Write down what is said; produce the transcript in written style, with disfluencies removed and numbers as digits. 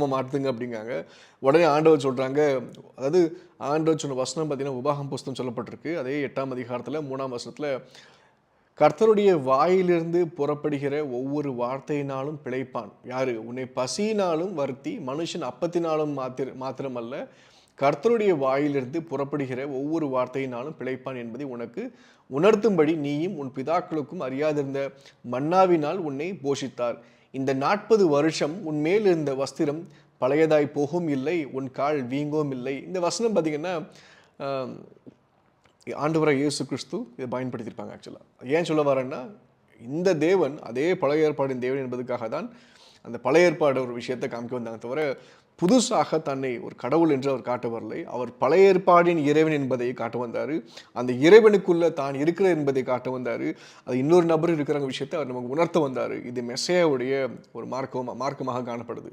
குடும்பமாக மாற்றுங்க அப்படிங்காங்க. உடனே ஆண்டவர் சொல்கிறாங்க, அதாவது ஆண்டவர் சொன்ன வசனம் பார்த்தீங்கன்னா உபாகம் புஸ்தகம் சொல்லப்பட்டிருக்கு. அதே 8ஆம் அதிகாரத்தில் 3ஆம் வசனத்தில், கர்த்தருடைய வாயிலிருந்து புறப்படுகிற ஒவ்வொரு வார்த்தையினாலும் பிழைப்பான். யாரு? உன்னை பசியினாலும் வருத்தி மனுஷன் அப்பத்தினாலும் மாத்திரமல்ல, கர்த்தருடைய வாயிலிருந்து புறப்படுகிற ஒவ்வொரு வார்த்தையினாலும் பிழைப்பான் என்பதை உனக்கு உணர்த்தும்படி நீயும் உன் பிதாக்களுக்கும் அறியாதிருந்த மன்னாவினால் உன்னை போஷித்தார். இந்த 40 வருஷம் உன் மேல் இருந்த வஸ்திரம் பழையதாய் போகும் இல்லை, உன் கால் வீங்கவும் இல்லை. இந்த வசனம் பார்த்தீங்கன்னா ஆண்டவராக இயேசு கிறிஸ்து இதை பயன்படுத்தியிருப்பாங்க. ஆக்சுவலாக ஏன் சொல்ல வரேன்னா, இந்த தேவன் அதே பழைய ஏற்பாடின் தேவன் என்பதுக்காக தான் அந்த பழைய ஏற்பாடு ஒரு விஷயத்தை காமிக்க வந்தாங்க தவிர, புதுசாக தன்னை ஒரு கடவுள் என்று அவர் காட்ட வரலை. அவர் பழைய ஏற்பாடின் இறைவன் என்பதை காட்ட வந்தார். அந்த இறைவனுக்குள்ள தான் இருக்கிறார் என்பதை காட்ட வந்தார். அது இன்னொரு நபர் இருக்கிற விஷயத்தை அவர் நமக்கு உணர்த்த வந்தார். இது மெஸ்ஸையாவுடைய ஒரு மார்க்கமாக காணப்படுது.